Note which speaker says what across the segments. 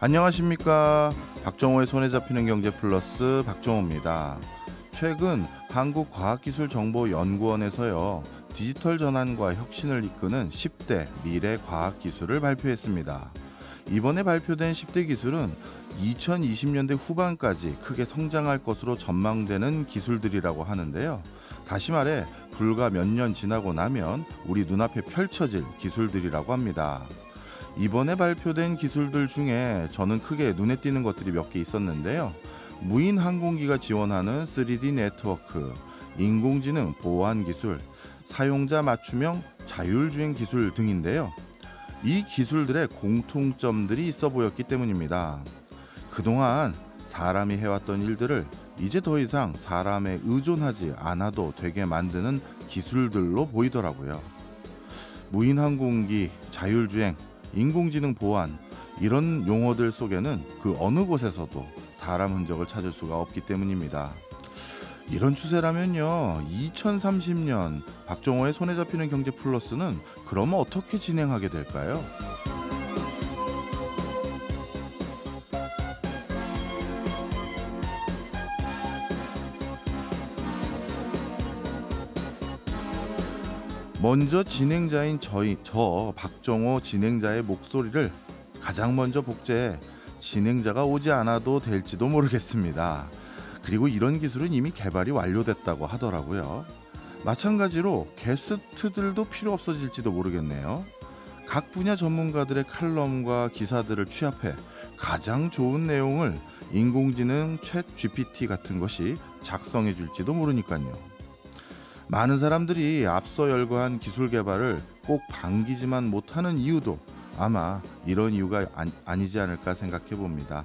Speaker 1: 안녕하십니까. 박정호의 손에 잡히는 경제 플러스 박정호입니다. 최근 한국과학기술정보연구원에서요, 디지털 전환과 혁신을 이끄는 10대 미래 과학기술을 발표했습니다. 이번에 발표된 10대 기술은 2020년대 후반까지 크게 성장할 것으로 전망되는 기술들이라고 하는데요. 다시 말해 불과 몇 년 지나고 나면 우리 눈앞에 펼쳐질 기술들이라고 합니다. 이번에 발표된 기술들 중에 저는 크게 눈에 띄는 것들이 몇 개 있었는데요. 무인 항공기가 지원하는 3D 네트워크, 인공지능 보안 기술, 사용자 맞춤형 자율주행 기술 등인데요. 이 기술들의 공통점들이 있어 보였기 때문입니다. 그동안 사람이 해왔던 일들을 이제 더 이상 사람에 의존하지 않아도 되게 만드는 기술들로 보이더라고요. 무인 항공기, 자율주행, 인공지능 보안, 이런 용어들 속에는 그 어느 곳에서도 사람 흔적을 찾을 수가 없기 때문입니다. 이런 추세라면요, 2030년 박정호의 손에 잡히는 경제 플러스는 그럼 어떻게 진행하게 될까요? 먼저 진행자인 저 박정호 진행자의 목소리를 가장 먼저 복제해 진행자가 오지 않아도 될지도 모르겠습니다. 그리고 이런 기술은 이미 개발이 완료됐다고 하더라고요. 마찬가지로 게스트들도 필요 없어질지도 모르겠네요. 각 분야 전문가들의 칼럼과 기사들을 취합해 가장 좋은 내용을 인공지능 챗 GPT 같은 것이 작성해 줄지도 모르니까요. 많은 사람들이 앞서 열거한 기술 개발을 꼭 반기지만 못하는 이유도 아마 이런 이유가 아니지 않을까 생각해 봅니다.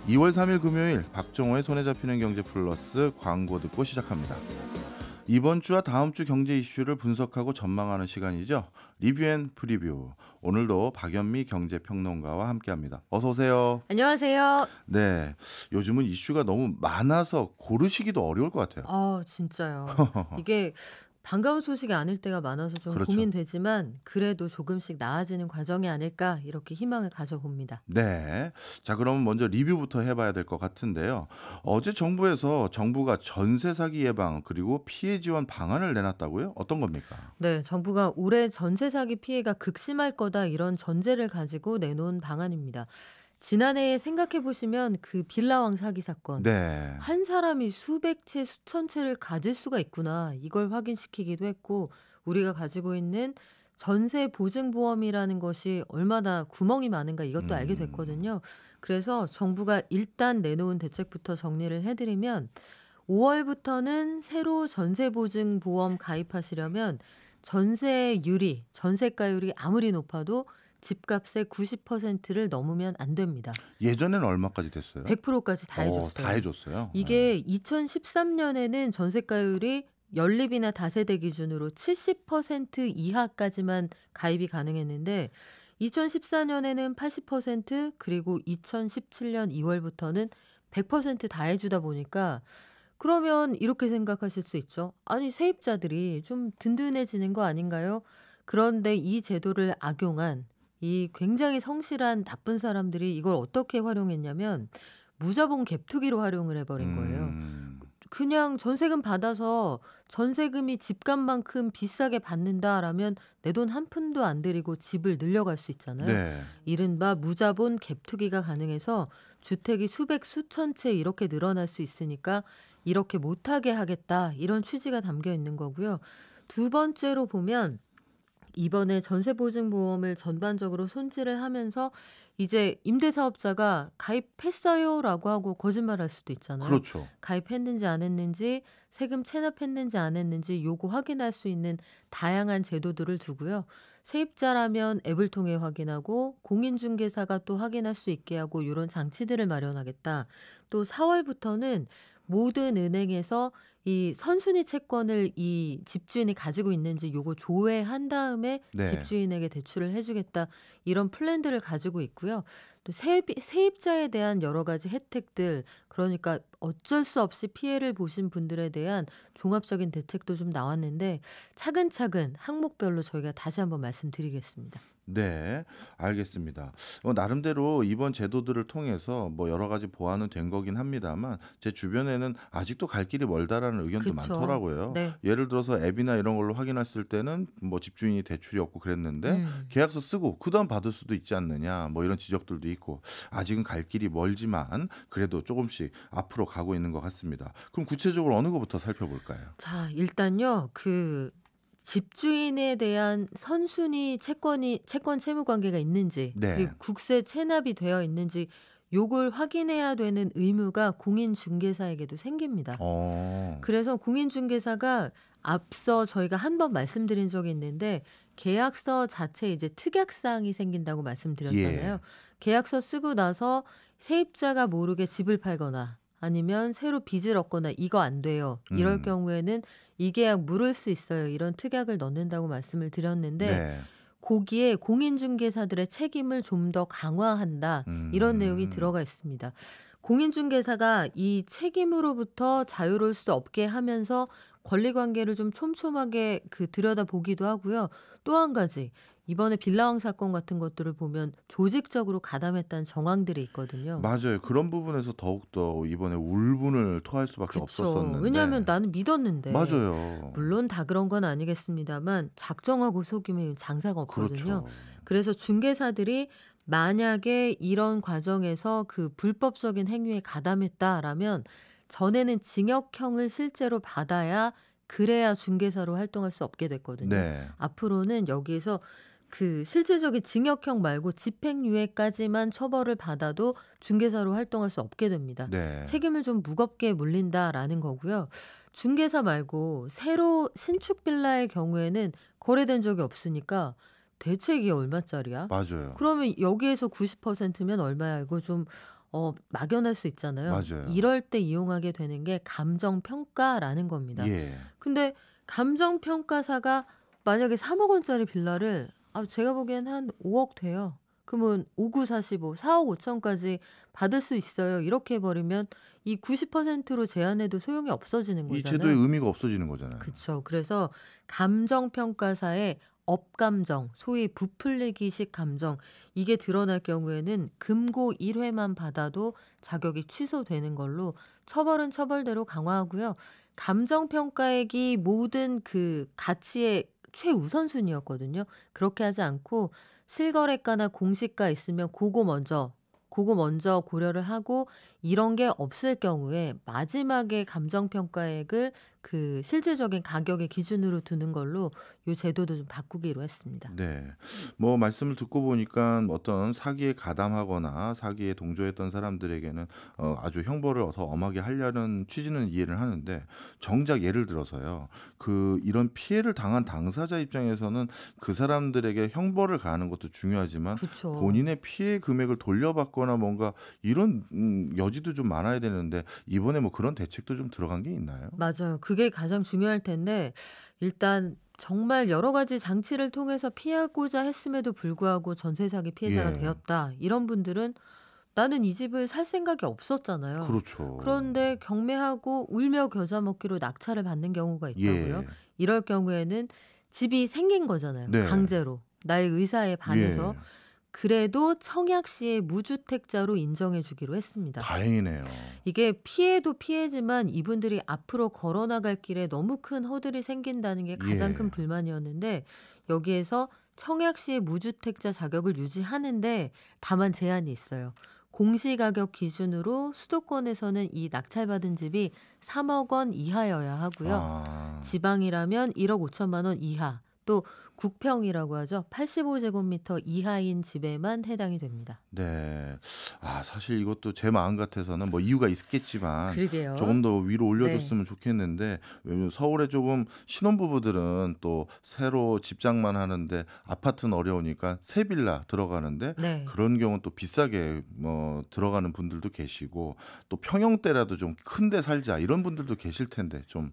Speaker 1: 2월 3일 금요일 박정호의 손에 잡히는 경제 플러스 광고 듣고 시작합니다. 이번 주와 다음 주 경제 이슈를 분석하고 전망하는 시간이죠. 리뷰 앤 프리뷰. 오늘도 박연미 경제평론가와 함께합니다. 어서 오세요.
Speaker 2: 안녕하세요.
Speaker 1: 네, 요즘은 이슈가 너무 많아서 고르시기도 어려울 것 같아요.
Speaker 2: 진짜요. 이게 반가운 소식이 아닐 때가 많아서 좀
Speaker 1: 그렇죠.
Speaker 2: 고민되지만 그래도 조금씩 나아지는 과정이 아닐까 이렇게 희망을 가져봅니다.
Speaker 1: 네. 자, 그럼 먼저 리뷰부터 해봐야 될 것 같은데요. 어제 정부가 전세 사기 예방 그리고 피해 지원 방안을 내놨다고요? 어떤 겁니까?
Speaker 2: 네, 정부가 올해 전세 사기 피해가 극심할 거다 이런 전제를 가지고 내놓은 방안입니다. 지난해에 생각해 보시면 그 빌라왕 사기 사건.
Speaker 1: 네.
Speaker 2: 한 사람이 수백 채, 수천 채를 가질 수가 있구나. 이걸 확인시키기도 했고, 우리가 가지고 있는 전세 보증보험이라는 것이 얼마나 구멍이 많은가 이것도 알게
Speaker 1: 음,
Speaker 2: 됐거든요. 그래서 정부가 일단 내놓은 대책부터 정리를 해드리면 5월부터는 새로 전세보증보험 가입하시려면 전세율이, 전세가율이 아무리 높아도 집값의 90%를 넘으면 안 됩니다.
Speaker 1: 예전에는 얼마까지 됐어요?
Speaker 2: 100%까지 다
Speaker 1: 다
Speaker 2: 해줬어요.
Speaker 1: 해줬어요. 네.
Speaker 2: 이게 2013년에는 전세가율이 연립이나 다세대 기준으로 70% 이하까지만 가입이 가능했는데 2014년에는 80% 그리고 2017년 2월부터는 100%다 해주다 보니까 그러면 이렇게 생각하실 수 있죠. 아니 세입자들이 좀 든든해지는 거 아닌가요? 그런데 이 제도를 악용한 이 굉장히 성실한 나쁜 사람들이 이걸 어떻게 활용했냐면 무자본 갭투기로 활용을 해버린 거예요.
Speaker 1: 음,
Speaker 2: 그냥 전세금 받아서 전세금이 집값만큼 비싸게 받는다라면 내 돈 한 푼도 안 들이고 집을 늘려갈 수 있잖아요.
Speaker 1: 네.
Speaker 2: 이른바 무자본 갭투기가 가능해서 주택이 수백 수천 채 이렇게 늘어날 수 있으니까 이렇게 못하게 하겠다 이런 취지가 담겨 있는 거고요. 두 번째로 보면 이번에 전세보증보험을 전반적으로 손질을 하면서 이제 임대사업자가 가입했어요라고 하고 거짓말할 수도 있잖아요.
Speaker 1: 그렇죠.
Speaker 2: 가입했는지 안 했는지, 세금 체납했는지 안 했는지 요거 확인할 수 있는 다양한 제도들을 두고요. 세입자라면 앱을 통해 확인하고 공인중개사가 또 확인할 수 있게 하고 이런 장치들을 마련하겠다. 또 4월부터는 모든 은행에서 이 선순위 채권을 이 집주인이 가지고 있는지 요거 조회한 다음에
Speaker 1: 네.
Speaker 2: 집주인에게 대출을 해주겠다 이런 플랜들을 가지고 있고요. 또 세입자에 대한 여러 가지 혜택들 그러니까 어쩔 수 없이 피해를 보신 분들에 대한 종합적인 대책도 좀 나왔는데 차근차근 항목별로 저희가 다시 한번 말씀드리겠습니다.
Speaker 1: 네, 알겠습니다. 나름대로 이번 제도들을 통해서 뭐 여러 가지 보완은 된 거긴 합니다만 제 주변에는 아직도 갈 길이 멀다라는 의견도
Speaker 2: 그쵸.
Speaker 1: 많더라고요.
Speaker 2: 네.
Speaker 1: 예를 들어서 앱이나 이런 걸로 확인했을 때는 뭐 집주인이 대출이 없고 그랬는데
Speaker 2: 음.
Speaker 1: 계약서 쓰고 그다음 받을 수도 있지 않느냐 뭐 이런 지적들도 있고 아직은 갈 길이 멀지만 그래도 조금씩 앞으로 가고 있는 것 같습니다. 그럼 구체적으로 어느 것부터 살펴볼까요?
Speaker 2: 자, 일단요. 집주인에 대한 선순위 채권 채무 관계가 있는지,
Speaker 1: 네.
Speaker 2: 그리고 국세 체납이 되어 있는지 요걸 확인해야 되는 의무가 공인중개사에게도 생깁니다.
Speaker 1: 어,
Speaker 2: 그래서 공인중개사가 앞서 저희가 한 번 말씀드린 적이 있는데, 계약서 자체에 이제 특약사항이 생긴다고
Speaker 1: 예.
Speaker 2: 말씀드렸잖아요. 계약서 쓰고 나서 세입자가 모르게 집을 팔거나 아니면 새로 빚을 얻거나 이거 안 돼요. 이럴
Speaker 1: 음,
Speaker 2: 경우에는 이 계약 물을 수 있어요. 이런 특약을 넣는다고 말씀을 드렸는데,
Speaker 1: 네.
Speaker 2: 거기에 공인중개사들의 책임을 좀 더 강화한다. 이런 내용이
Speaker 1: 음,
Speaker 2: 들어가 있습니다. 공인중개사가 이 책임으로부터 자유로울 수 없게 하면서 권리관계를 좀 촘촘하게 들여다보기도 하고요. 또 한 가지, 이번에 빌라왕 사건 같은 것들을 보면 조직적으로 가담했다는 정황들이 있거든요.
Speaker 1: 맞아요. 그런 부분에서 더욱더 이번에 울분을 토할 수밖에
Speaker 2: 그쵸. 왜냐하면
Speaker 1: 없었었는데
Speaker 2: 나는 믿었는데.
Speaker 1: 맞아요.
Speaker 2: 물론 다 그런 건 아니겠습니다만 작정하고 속이면 장사가 없거든요.
Speaker 1: 그렇죠.
Speaker 2: 그래서 중개사들이 만약에 이런 과정에서 불법적인 행위에 가담했다라면 전에는 징역형을 실제로 받아야, 그래야 중개사로 활동할 수 없게 됐거든요.
Speaker 1: 네.
Speaker 2: 앞으로는 여기에서 실질적인 징역형 말고 집행유예까지만 처벌을 받아도 중개사로 활동할 수 없게 됩니다.
Speaker 1: 네.
Speaker 2: 책임을 좀 무겁게 물린다라는 거고요. 중개사 말고 새로 신축 빌라의 경우에는 거래된 적이 없으니까 대체 이게 얼마짜리야?
Speaker 1: 맞아요.
Speaker 2: 그러면 여기에서 90%면 얼마야? 이거 좀 막연할 수 있잖아요.
Speaker 1: 맞아요.
Speaker 2: 이럴 때 이용하게 되는 게 감정평가라는 겁니다.
Speaker 1: 예.
Speaker 2: 근데 감정평가사가 만약에 3억 원짜리 빌라를, 제가 보기엔 한 5억 돼요. 그러면 5945, 4억 5천까지 받을 수 있어요. 이렇게 해버리면 이 90%로 제한해도 소용이 없어지는
Speaker 1: 이 제도의
Speaker 2: 거잖아요.
Speaker 1: 의미가 없어지는 거잖아요.
Speaker 2: 그쵸. 그래서 감정평가사의 업감정, 소위 부풀리기식 감정, 이게 드러날 경우에는 금고 1회만 받아도 자격이 취소되는 걸로 처벌은 처벌대로 강화하고요. 감정평가액이 모든 가치의 최우선순위였거든요. 그렇게 하지 않고 실거래가나 공시가 있으면 그거 먼저 고려를 하고, 이런 게 없을 경우에 마지막에 감정평가액을 실질적인 가격의 기준으로 두는 걸로 요 제도도 좀 바꾸기로 했습니다.
Speaker 1: 네. 뭐 말씀을 듣고 보니까 어떤 사기에 가담하거나 사기에 동조했던 사람들에게는 아주 형벌을 더 엄하게 하려는 취지는 이해를 하는데 정작 예를 들어서요. 이런 피해를 당한 당사자 입장에서는 그 사람들에게 형벌을 가하는 것도 중요하지만
Speaker 2: 그쵸.
Speaker 1: 본인의 피해 금액을 돌려받거나 뭔가 이런 여지도 좀 많아야 되는데 이번에 뭐 그런 대책도 좀 들어간 게 있나요?
Speaker 2: 맞아요. 그게 가장 중요할 텐데, 일단 정말 여러 가지 장치를 통해서 피하고자 했음에도 불구하고 전세 사기 피해자가
Speaker 1: 예.
Speaker 2: 되었다. 이런 분들은 나는 이 집을 살 생각이 없었잖아요.
Speaker 1: 그렇죠.
Speaker 2: 그런데 경매하고 울며 겨자 먹기로 낙찰을 받는 경우가 있다고요.
Speaker 1: 예.
Speaker 2: 이럴 경우에는 집이 생긴 거잖아요.
Speaker 1: 네.
Speaker 2: 강제로. 나의 의사에 반해서.
Speaker 1: 예.
Speaker 2: 그래도 청약시에 무주택자로 인정해 주기로 했습니다.
Speaker 1: 다행이네요.
Speaker 2: 이게 피해도 피해지만 이분들이 앞으로 걸어나갈 길에 너무 큰 허들이 생긴다는 게 가장 큰
Speaker 1: 예.
Speaker 2: 불만이었는데, 여기에서 청약시의 무주택자 자격을 유지하는데 다만 제한이 있어요. 공시가격 기준으로 수도권에서는 이 낙찰받은 집이 3억 원 이하여야 하고요.
Speaker 1: 아.
Speaker 2: 지방이라면 1억 5천만 원 이하, 또 국평이라고 하죠. 85제곱미터 이하인 집에만 해당이 됩니다.
Speaker 1: 네. 사실 이것도 제 마음 같아서는 뭐 이유가 있겠지만
Speaker 2: 그러게요.
Speaker 1: 조금 더 위로
Speaker 2: 네.
Speaker 1: 올려줬으면 좋겠는데 왜냐면 서울에 조금 신혼부부들은 또 새로 집장만 하는데 아파트는 어려우니까 새 빌라 들어가는데
Speaker 2: 네.
Speaker 1: 그런 경우는 또 비싸게 뭐 들어가는 분들도 계시고 또 평형대라도 좀 큰데 살자 이런 분들도 계실 텐데 좀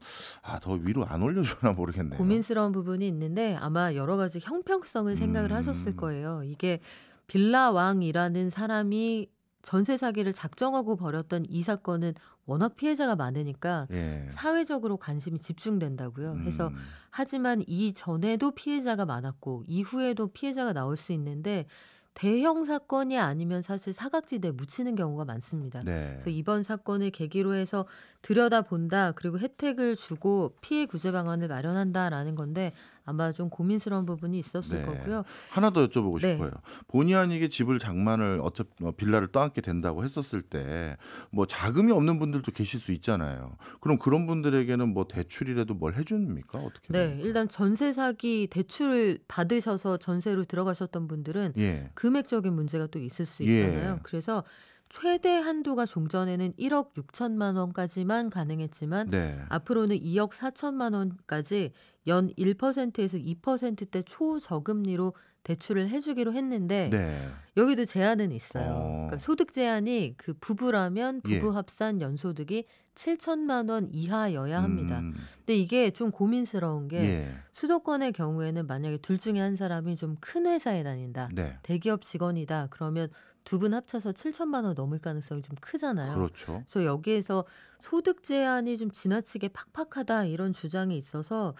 Speaker 1: 더 위로 안 올려주나 모르겠네요.
Speaker 2: 고민스러운 부분이 있는데 아마 여러 가지 형평성을 생각을 하셨을
Speaker 1: 음.
Speaker 2: 거예요. 이게 빌라왕이라는 사람이 전세 사기를 작정하고 벌였던 이 사건은 워낙 피해자가 많으니까
Speaker 1: 예.
Speaker 2: 사회적으로 관심이 집중된다고요. 해서
Speaker 1: 음.
Speaker 2: 하지만 이전에도 피해자가 많았고 이후에도 피해자가 나올 수 있는데 대형 사건이 아니면 사실 사각지대에 묻히는 경우가 많습니다.
Speaker 1: 네.
Speaker 2: 그래서 이번 사건을 계기로 해서 들여다본다, 그리고 혜택을 주고 피해 구제 방안을 마련한다라는 건데 아마 좀 고민스러운 부분이 있었을
Speaker 1: 네.
Speaker 2: 거고요.
Speaker 1: 하나 더 여쭤보고
Speaker 2: 네.
Speaker 1: 싶어요. 본의 아니게 집을 장만을 어차피 빌라를 떠안게 된다고 했었을 때 뭐 자금이 없는 분들도 계실 수 있잖아요. 그럼 그런 분들에게는 뭐 대출이라도 뭘 해줍니까? 어떻게
Speaker 2: 네.
Speaker 1: 됩니까?
Speaker 2: 일단 전세 사기 대출을 받으셔서 전세로 들어가셨던 분들은
Speaker 1: 예.
Speaker 2: 금액적인 문제가 또 있을 수 있잖아요.
Speaker 1: 예.
Speaker 2: 그래서 최대 한도가 종전에는 1억 6천만 원까지만 가능했지만
Speaker 1: 네.
Speaker 2: 앞으로는 2억 4천만 원까지 연 1%에서 2%대 초저금리로 대출을 해주기로 했는데
Speaker 1: 네.
Speaker 2: 여기도 제한은 있어요. 그러니까
Speaker 1: 어.
Speaker 2: 소득 제한이 그 부부라면
Speaker 1: 예.
Speaker 2: 부부 합산 연소득이 7천만 원 이하여야 합니다.
Speaker 1: 음.
Speaker 2: 근데 이게 좀 고민스러운 게
Speaker 1: 예.
Speaker 2: 수도권의 경우에는 만약에 둘 중에 한 사람이 좀 큰 회사에 다닌다,
Speaker 1: 네.
Speaker 2: 대기업 직원이다, 그러면 두 분 합쳐서 7천만 원 넘을 가능성이 좀 크잖아요.
Speaker 1: 그렇죠.
Speaker 2: 그래서 여기에서 소득 제한이 좀 지나치게 팍팍하다 이런 주장이 있어서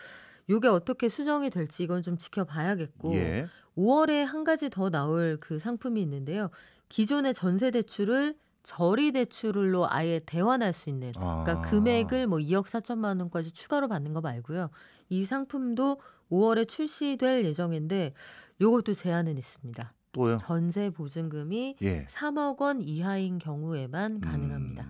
Speaker 2: 이게 어떻게 수정이 될지 이건 좀 지켜봐야겠고
Speaker 1: 예.
Speaker 2: 5월에 한 가지 더 나올 그 상품이 있는데요. 기존의 전세 대출을 저리 대출로 아예 대환할 수 있는, 그러니까
Speaker 1: 아.
Speaker 2: 금액을 뭐 2억 4천만 원까지 추가로 받는 거 말고요. 이 상품도 5월에 출시될 예정인데 요것도 제한은 있습니다.
Speaker 1: 또요?
Speaker 2: 전세 보증금이
Speaker 1: 예.
Speaker 2: 3억 원 이하인 경우에만 가능합니다.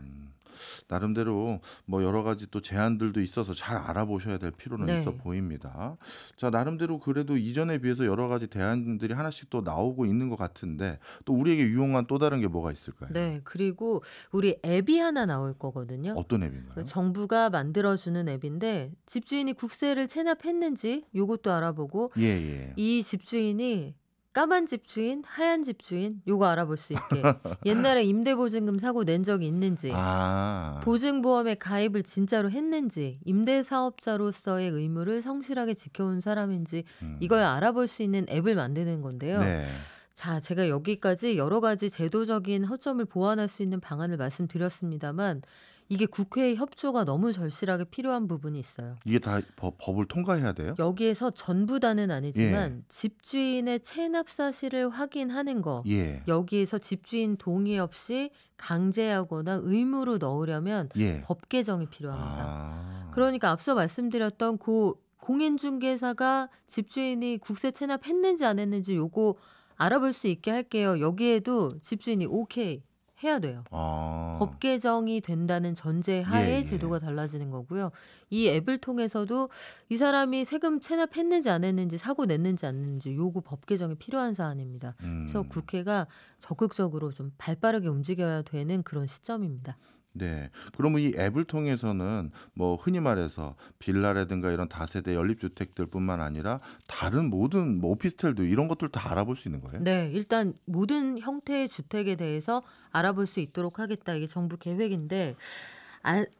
Speaker 1: 나름대로 뭐 여러 가지 또 제한들도 있어서 잘 알아보셔야 될 필요는 있어
Speaker 2: 네.
Speaker 1: 보입니다. 자, 나름대로 그래도 이전에 비해서 여러 가지 대안들이 하나씩 또 나오고 있는 것 같은데 또 우리에게 유용한 또 다른 게 뭐가 있을까요?
Speaker 2: 네. 그리고 우리 앱이 하나 나올 거거든요.
Speaker 1: 어떤
Speaker 2: 그
Speaker 1: 앱인가요?
Speaker 2: 정부가 만들어주는 앱인데 집주인이 국세를 체납했는지 요것도 알아보고
Speaker 1: 예, 예.
Speaker 2: 이 집주인이 까만 집주인, 하얀 집주인 요거 알아볼 수 있게 옛날에 임대보증금 사고 낸 적이 있는지,
Speaker 1: 아.
Speaker 2: 보증보험에 가입을 진짜로 했는지, 임대사업자로서의 의무를 성실하게 지켜온 사람인지 이걸
Speaker 1: 음.
Speaker 2: 알아볼 수 있는 앱을 만드는 건데요.
Speaker 1: 네.
Speaker 2: 자, 제가 여기까지 여러 가지 제도적인 허점을 보완할 수 있는 방안을 말씀드렸습니다만 이게 국회의 협조가 너무 절실하게 필요한 부분이 있어요.
Speaker 1: 이게 다 법을 통과해야 돼요?
Speaker 2: 여기에서 전부 다는
Speaker 1: 예.
Speaker 2: 아니지만 집주인의 체납 사실을 확인하는 거,
Speaker 1: 예.
Speaker 2: 여기에서 집주인 동의 없이 강제하거나 의무로 넣으려면
Speaker 1: 예.
Speaker 2: 법 개정이 필요합니다.
Speaker 1: 아.
Speaker 2: 그러니까 앞서 말씀드렸던 그 공인중개사가 집주인이 국세 체납했는지 안 했는지 요거 알아볼 수 있게 할게요. 여기에도 집주인이 오케이 해야 돼요.
Speaker 1: 아.
Speaker 2: 법 개정이 된다는 전제 하에
Speaker 1: 예,
Speaker 2: 제도가
Speaker 1: 예.
Speaker 2: 달라지는 거고요. 이 앱을 통해서도 이 사람이 세금 체납했는지 안 했는지, 사고 냈는지 안 냈는지 요거 법 개정이 필요한 사안입니다. 그래서
Speaker 1: 음.
Speaker 2: 국회가 적극적으로 좀 발빠르게 움직여야 되는 그런 시점입니다.
Speaker 1: 네. 그러면 이 앱을 통해서는 뭐 흔히 말해서 빌라라든가 이런 다세대 연립주택들뿐만 아니라 다른 모든 뭐 오피스텔도 이런 것들 다 알아볼 수 있는 거예요?
Speaker 2: 네, 일단 모든 형태의 주택에 대해서 알아볼 수 있도록 하겠다. 이게 정부 계획인데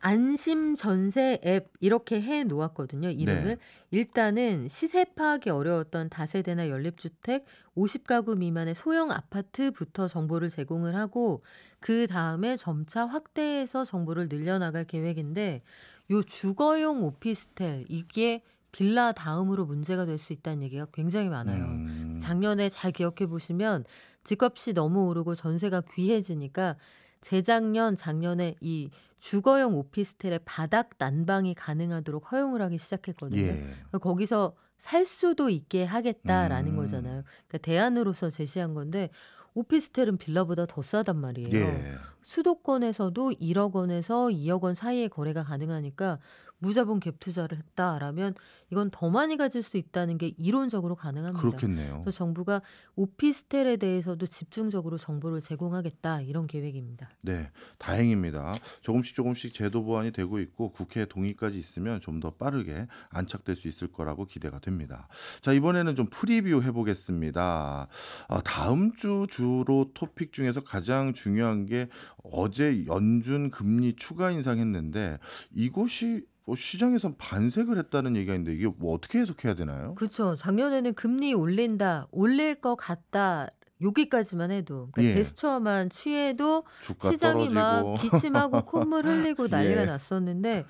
Speaker 2: 안심 전세 앱 이렇게 해 놓았거든요, 이름을.
Speaker 1: 네.
Speaker 2: 일단은 시세 파악이 어려웠던 다세대나 연립주택 50가구 미만의 소형 아파트부터 정보를 제공을 하고 그다음에 점차 확대해서 정보를 늘려나갈 계획인데 요 주거용 오피스텔 이게 빌라 다음으로 문제가 될 수 있다는 얘기가 굉장히 많아요.
Speaker 1: 음.
Speaker 2: 작년에 잘 기억해 보시면 집값이 너무 오르고 전세가 귀해지니까 재작년, 작년에 이 주거용 오피스텔의 바닥 난방이 가능하도록 허용을 하기 시작했거든요.
Speaker 1: 예.
Speaker 2: 그러니까 거기서 살 수도 있게 하겠다라는 거잖아요.
Speaker 1: 음.
Speaker 2: 그러니까 대안으로서 제시한 건데 오피스텔은 빌라보다 더 싸단 말이에요.
Speaker 1: 예.
Speaker 2: 수도권에서도 1억 원에서 2억 원 사이의 거래가 가능하니까 무자본 갭 투자를 했다라면 이건 더 많이 가질 수 있다는 게 이론적으로 가능합니다.
Speaker 1: 그렇겠네요.
Speaker 2: 그래서 정부가 오피스텔에 대해서도 집중적으로 정보를 제공하겠다 이런 계획입니다.
Speaker 1: 네, 다행입니다. 조금씩 제도 보완이 되고 있고 국회 동의까지 있으면 좀 더 빠르게 안착될 수 있을 거라고 기대가 됩니다. 자, 이번에는 좀 프리뷰 해보겠습니다. 다음 주 주로 토픽 중에서 가장 중요한 게 어제 연준 금리 추가 인상했는데 이것이 시장에선 반색을 했다는 얘기가 있는데 이게 뭐 어떻게 해석해야 되나요?
Speaker 2: 그렇죠. 작년에는 금리 올린다, 올릴 것 같다. 여기까지만 해도 그러니까
Speaker 1: 예.
Speaker 2: 제스처만 취해도
Speaker 1: 주가
Speaker 2: 시장이 막
Speaker 1: 떨어지고.
Speaker 2: 기침하고 콧물 흘리고 난리가
Speaker 1: 예.
Speaker 2: 났었는데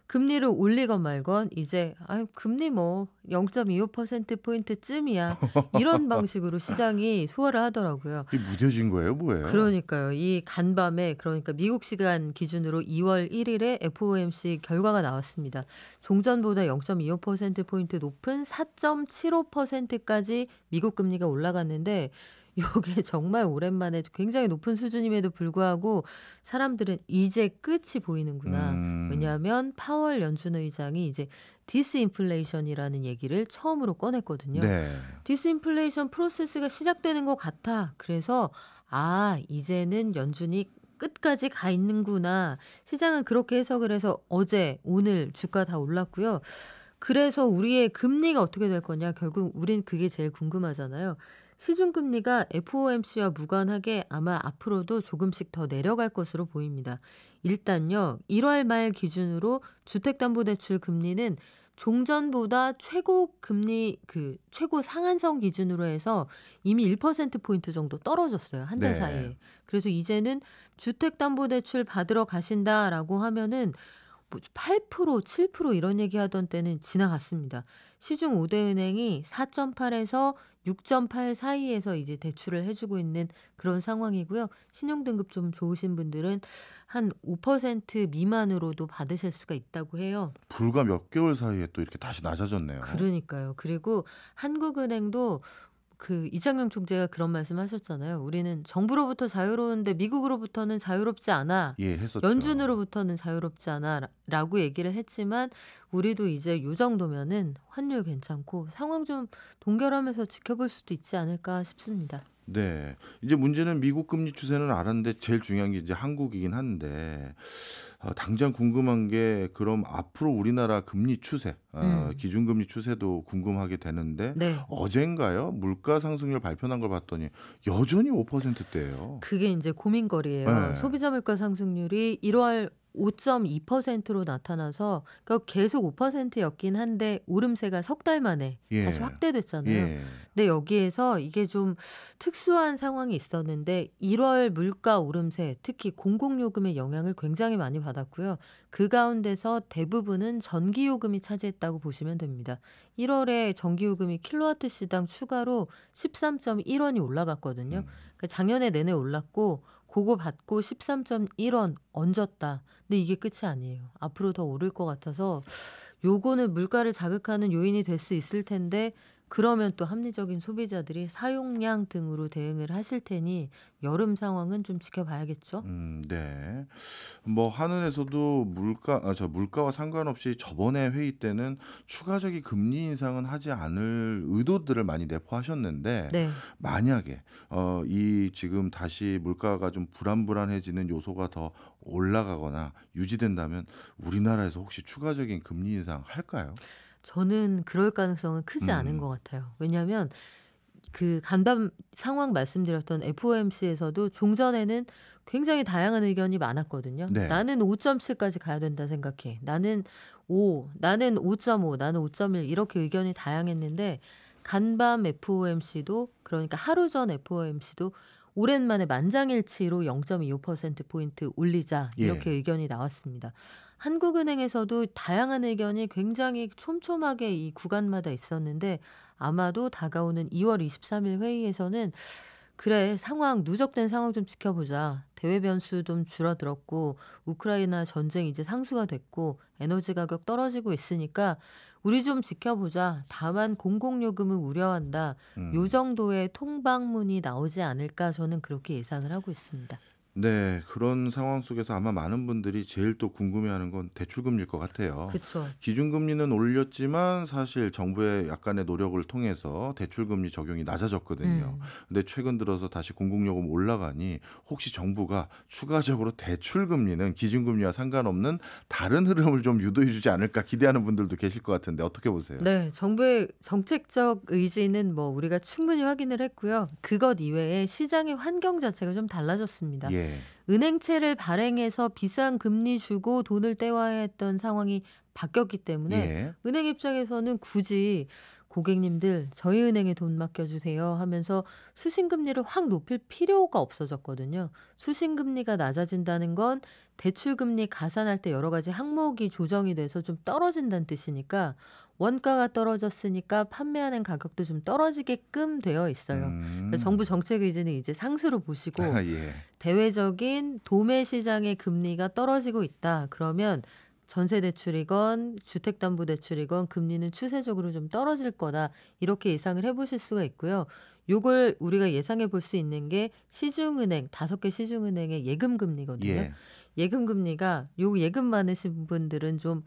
Speaker 2: 금리를 올리건 말건 이제 아유 금리 뭐 0.25% 포인트쯤이야. 이런 방식으로 시장이 소화를 하더라고요.
Speaker 1: 이게 무뎌진 거예요, 뭐예요?
Speaker 2: 그러니까요. 이 간밤에 그러니까 미국 시간 기준으로 2월 1일에 FOMC 결과가 나왔습니다. 종전보다 0.25% 포인트 높은 4.75%까지 미국 금리가 올라갔는데 요게 정말 오랜만에 굉장히 높은 수준임에도 불구하고 사람들은 이제 끝이 보이는구나.
Speaker 1: 음.
Speaker 2: 왜냐하면 파월 연준 의장이 이제 디스인플레이션이라는 얘기를 처음으로 꺼냈거든요.
Speaker 1: 네.
Speaker 2: 디스인플레이션 프로세스가 시작되는 것 같아. 그래서 아, 이제는 연준이 끝까지 가 있는구나. 시장은 그렇게 해석을 해서 어제, 오늘 주가 다 올랐고요. 그래서 우리의 금리가 어떻게 될 거냐. 결국 우린 그게 제일 궁금하잖아요. 시중금리가 FOMC와 무관하게 아마 앞으로도 조금씩 더 내려갈 것으로 보입니다. 일단요, 1월 말 기준으로 주택담보대출 금리는 종전보다 최고 금리 최고 상한선 기준으로 해서 이미 1%포인트 정도 떨어졌어요. 한 달
Speaker 1: 네.
Speaker 2: 사이에. 그래서 이제는 주택담보대출 받으러 가신다라고 하면은 뭐 8%, 7% 이런 얘기하던 때는 지나갔습니다. 시중 5대 은행이 4.8에서 6.8 사이에서 이제 대출을 해주고 있는 그런 상황이고요. 신용등급 좀 좋으신 분들은 한 5% 미만으로도 받으실 수가 있다고 해요.
Speaker 1: 불과 몇 개월 사이에 또 이렇게 다시 낮아졌네요.
Speaker 2: 그러니까요. 그리고 한국은행도 이창용 총재가 그런 말씀하셨잖아요. 우리는 정부로부터 자유로운데 미국으로부터는 자유롭지 않아.
Speaker 1: 예, 했었죠.
Speaker 2: 연준으로부터는 자유롭지 않아라고 얘기를 했지만 우리도 이제 요 정도면은 환율 괜찮고 상황 좀 동결하면서 지켜볼 수도 있지 않을까 싶습니다.
Speaker 1: 네. 이제 문제는 미국 금리 추세는 알았는데 제일 중요한 게 이제 한국이긴 한데 당장 궁금한 게 그럼 앞으로 우리나라 금리 추세, 기준금리 추세도 궁금하게 되는데
Speaker 2: 네.
Speaker 1: 어젠가요? 물가 상승률 발표난 걸 봤더니 여전히 5%대예요.
Speaker 2: 그게 이제 고민거리예요.
Speaker 1: 네.
Speaker 2: 소비자 물가 상승률이 1월 5.2%로 나타나서 그러니까 계속 5%였긴 한데 오름세가 석 달 만에
Speaker 1: 예.
Speaker 2: 다시 확대됐잖아요.
Speaker 1: 예.
Speaker 2: 근데 여기에서 이게 좀 특수한 상황이 있었는데 1월 물가 오름세 특히 공공요금의 영향을 굉장히 많이 받았고요. 그 가운데서 대부분은 전기요금이 차지했다고 보시면 됩니다. 1월에 전기요금이 킬로와트 시당 추가로 13.1원이 올라갔거든요. 그러니까 작년에 내내 올랐고 그거 받고 13.1원 얹었다. 근데 이게 끝이 아니에요. 앞으로 더 오를 것 같아서 요거는 물가를 자극하는 요인이 될 수 있을 텐데 그러면 또 합리적인 소비자들이 사용량 등으로 대응을 하실 테니 여름 상황은 좀 지켜봐야겠죠.
Speaker 1: 네. 뭐 한은에서도 물가와 상관없이 저번에 회의 때는 추가적인 금리 인상은 하지 않을 의도들을 많이 내포하셨는데
Speaker 2: 네.
Speaker 1: 만약에 이 지금 다시 물가가 좀 불안불안해지는 요소가 더 올라가거나 유지된다면 우리나라에서 혹시 추가적인 금리 인상 할까요?
Speaker 2: 저는 그럴 가능성은 크지 않은
Speaker 1: 음.
Speaker 2: 것 같아요. 왜냐하면 간담 상황 말씀드렸던 FOMC에서도 종전에는 굉장히 다양한 의견이 많았거든요.
Speaker 1: 네.
Speaker 2: 나는 5.7까지 가야 된다 생각해. 나는 5, 나는 5.5, 나는 5.1 이렇게 의견이 다양했는데 간밤 FOMC도 그러니까 하루 전 FOMC도 오랜만에 만장일치로 0.25%포인트 올리자 이렇게
Speaker 1: 예.
Speaker 2: 의견이 나왔습니다. 한국은행에서도 다양한 의견이 굉장히 촘촘하게 이 구간마다 있었는데 아마도 다가오는 2월 23일 회의에서는 그래 상황 누적된 상황 좀 지켜보자. 대외 변수 좀 줄어들었고 우크라이나 전쟁 이제 상수가 됐고 에너지 가격 떨어지고 있으니까 우리 좀 지켜보자. 다만 공공요금은 우려한다. 요 정도의 통방문이 나오지 않을까 저는 그렇게 예상을 하고 있습니다.
Speaker 1: 네. 그런 상황 속에서 아마 많은 분들이 제일 또 궁금해하는 건 대출금리일 것 같아요.
Speaker 2: 그쵸.
Speaker 1: 기준금리는 올렸지만 사실 정부의 약간의 노력을 통해서 대출금리 적용이 낮아졌거든요. 근데 최근 들어서 다시 공공요금 올라가니 혹시 정부가 추가적으로 대출금리는 기준금리와 상관없는 다른 흐름을 좀 유도해 주지 않을까 기대하는 분들도 계실 것 같은데 어떻게 보세요?
Speaker 2: 네, 정부의 정책적 의지는 뭐 우리가 충분히 확인을 했고요. 그것 이외에 시장의 환경 자체가 좀 달라졌습니다.
Speaker 1: 예.
Speaker 2: 은행채를 발행해서 비싼 금리 주고 돈을 떼와야 했던 상황이 바뀌었기 때문에
Speaker 1: 예.
Speaker 2: 은행 입장에서는 굳이 고객님들 저희 은행에 돈 맡겨주세요 하면서 수신금리를 확 높일 필요가 없어졌거든요. 수신금리가 낮아진다는 건 대출금리 가산할 때 여러 가지 항목이 조정이 돼서 좀 떨어진다는 뜻이니까 원가가 떨어졌으니까 판매하는 가격도 좀 떨어지게끔 되어 있어요. 그래서 정부 정책 의지는 이제 상수로 보시고
Speaker 1: 예.
Speaker 2: 대외적인 도매 시장의 금리가 떨어지고 있다. 그러면 전세대출이건 주택담보대출이건 금리는 추세적으로 좀 떨어질 거다. 이렇게 예상을 해보실 수가 있고요. 요걸 우리가 예상해 볼 수 있는 게 시중은행, 5개 시중은행의 예금금리거든요.
Speaker 1: 예.
Speaker 2: 예금금리가 요 예금 많으신 분들은 좀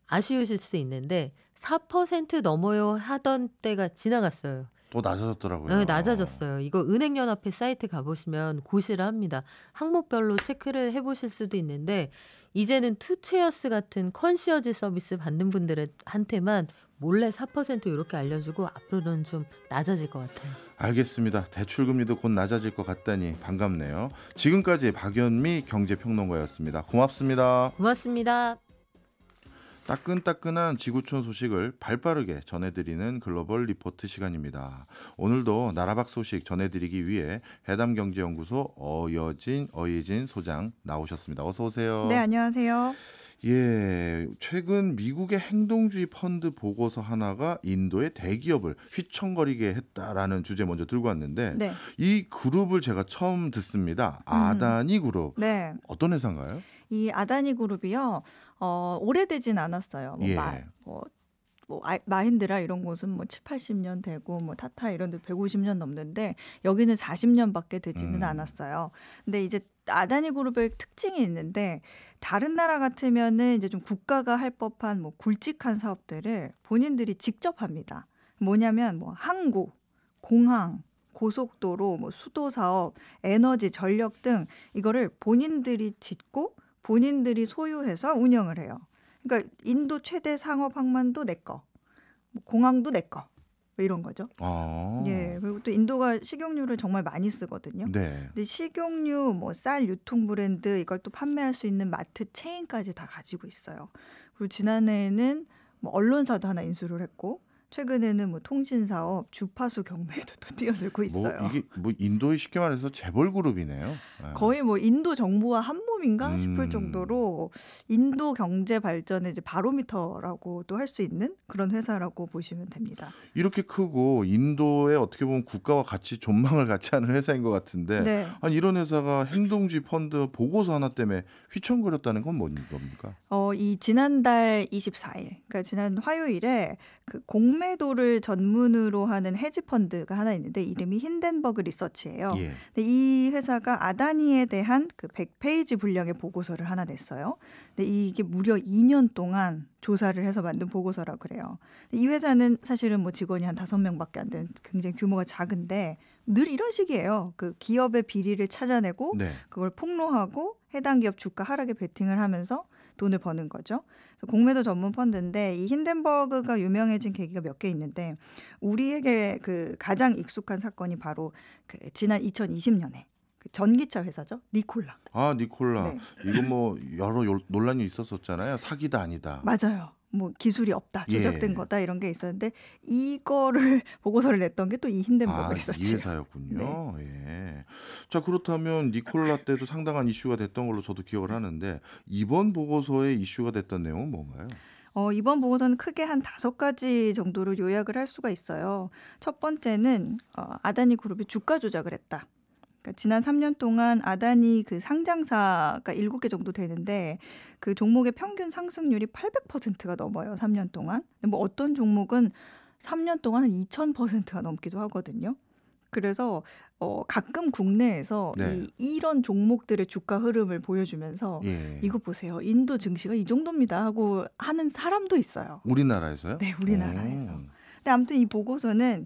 Speaker 2: 아쉬우실 수 있는데 4% 넘어요 하던 때가 지나갔어요.
Speaker 1: 또 낮아졌더라고요.
Speaker 2: 네, 낮아졌어요. 이거 은행연합회 사이트 가보시면 고시를 합니다. 항목별로 체크를 해보실 수도 있는데 이제는 투체어스 같은 컨시어지 서비스 받는 분들한테만 몰래 4% 이렇게 알려주고 앞으로는 좀 낮아질 것 같아요.
Speaker 1: 알겠습니다. 대출금리도 곧 낮아질 것 같다니 반갑네요. 지금까지 박연미 경제평론가였습니다. 고맙습니다.
Speaker 2: 고맙습니다.
Speaker 1: 따끈따끈한 지구촌 소식을 발빠르게 전해드리는 글로벌 리포트 시간입니다. 오늘도 나라박 소식 전해드리기 위해 해담경제연구소 어예진 소장 나오셨습니다. 어서 오세요.
Speaker 3: 네, 안녕하세요.
Speaker 1: 예, 최근 미국의 행동주의 펀드 보고서 하나가 인도의 대기업을 휘청거리게 했다라는 주제 먼저 들고 왔는데
Speaker 3: 네.
Speaker 1: 이 그룹을 제가 처음 듣습니다. 아다니 그룹.
Speaker 3: 네.
Speaker 1: 어떤 회사인가요?
Speaker 3: 이 아다니 그룹이요. 오래되진 않았어요.
Speaker 1: 예.
Speaker 3: 마힌드라 이런 곳은 뭐 7, 80년 되고 뭐 타타 이런 데 150년 넘는데 여기는 40년밖에 되지는 않았어요. 근데 이제 아다니 그룹의 특징이 있는데 다른 나라 같으면은 이제 좀 국가가 할 법한 뭐 굵직한 사업들을 본인들이 직접 합니다. 뭐냐면 뭐 항구, 공항, 고속도로, 뭐 수도 사업, 에너지, 전력 등 이거를 본인들이 짓고 본인들이 소유해서 운영을 해요. 그러니까 인도 최대 상업 항만도 내 거, 뭐 공항도 내 거, 뭐 이런 거죠.
Speaker 1: 아.
Speaker 3: 예, 그리고 또 인도가 식용유를 정말 많이 쓰거든요.
Speaker 1: 네.
Speaker 3: 근데 식용유, 뭐 쌀 유통 브랜드 이걸 또 판매할 수 있는 마트 체인까지 다 가지고 있어요. 그리고 지난해에는 뭐 언론사도 하나 인수를 했고 최근에는 뭐 통신사업, 주파수 경매에도 또 뛰어들고 있어요.
Speaker 1: 뭐 이게 뭐 인도의 쉽게 말해서 재벌 그룹이네요. 네.
Speaker 3: 거의 뭐 인도 정부와 한 몸인가 싶을 정도로 인도 경제 발전의 이제 바로미터라고도 할 수 있는 그런 회사라고 보시면 됩니다.
Speaker 1: 이렇게 크고 인도에 어떻게 보면 국가와 같이 존망을 같이 하는 회사인 것 같은데
Speaker 3: 네.
Speaker 1: 아니 이런 회사가 행동주의 펀드 보고서 하나 때문에 휘청거렸다는 건 뭔 겁니까?
Speaker 3: 이 지난달 24일, 그러니까 지난 화요일에 그 공매도를 전문으로 하는 헤지 펀드가 하나 있는데 이름이 힌덴버그 리서치예요.
Speaker 1: 예.
Speaker 3: 근데 이 회사가 아다니에 대한 그 100페이지 분량의 보고서를 하나 냈어요. 근데 이게 무려 2년 동안 조사를 해서 만든 보고서라고 그래요. 이 회사는 사실은 뭐 직원이 한 5명밖에 안 되는 굉장히 규모가 작은데 늘 이런 식이에요. 그 기업의 비리를 찾아내고
Speaker 1: 네.
Speaker 3: 그걸 폭로하고 해당 기업 주가 하락에 베팅을 하면서 돈을 버는 거죠. 그래서 공매도 전문 펀드인데 이 힌덴버그가 유명해진 계기가 몇 개 있는데 우리에게 그 가장 익숙한 사건이 바로 그 지난 2020년에 그 전기차 회사죠. 니콜라.
Speaker 1: 아 니콜라.
Speaker 3: 네.
Speaker 1: 이거 뭐 여러 논란이 있었었잖아요. 사기다 아니다.
Speaker 3: 맞아요. 뭐 기술이 없다, 조작된
Speaker 1: 예.
Speaker 3: 거다 이런 게 있었는데 이거를 보고서를 냈던 게 또 이 힌덴버그
Speaker 1: 이
Speaker 3: 리서치예요.
Speaker 1: 회사였군요. 예. 자 그렇다면 니콜라 때도 상당한 이슈가 됐던 걸로 저도 기억을 하는데 이번 보고서에 이슈가 됐던 내용은 뭔가요?
Speaker 3: 이번 보고서는 크게 한 5가지 정도로 요약을 할 수가 있어요. 첫 번째는 아다니 그룹이 주가 조작을 했다. 그러니까 지난 3년 동안 아다니 그 상장사가 7개 정도 되는데 그 종목의 평균 상승률이 800%가 넘어요. 3년 동안. 뭐 어떤 종목은 3년 동안은 2000%가 넘기도 하거든요. 그래서 가끔 국내에서
Speaker 1: 네.
Speaker 3: 이런 종목들의 주가 흐름을 보여주면서
Speaker 1: 예.
Speaker 3: 이거 보세요. 인도 증시가 이 정도입니다 하고 하는 사람도 있어요.
Speaker 1: 우리나라에서요?
Speaker 3: 네, 우리나라에서. 근데 아무튼 이 보고서는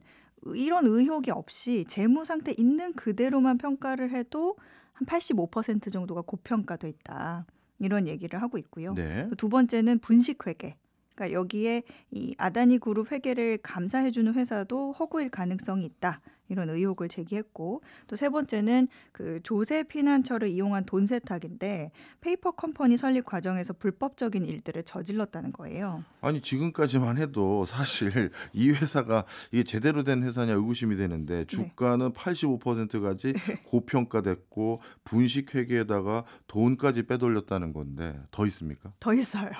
Speaker 3: 이런 의혹이 없이 재무 상태 있는 그대로만 평가를 해도 한 85% 정도가 고평가돼 있다. 이런 얘기를 하고 있고요.
Speaker 1: 네.
Speaker 3: 두 번째는 분식 회계. 그러니까 여기에 이 아다니 그룹 회계를 감사해주는 회사도 허구일 가능성이 있다. 이런 의혹을 제기했고 또 세 번째는 그 조세 피난처를 이용한 돈 세탁인데 페이퍼 컴퍼니 설립 과정에서 불법적인 일들을 저질렀다는 거예요.
Speaker 1: 아니 지금까지만 해도 사실 이 회사가 이게 제대로 된 회사냐 의구심이 되는데 주가는 85%까지 고평가됐고 분식회계에다가 돈까지 빼돌렸다는 건데 더 있습니까?
Speaker 3: 더 있어요.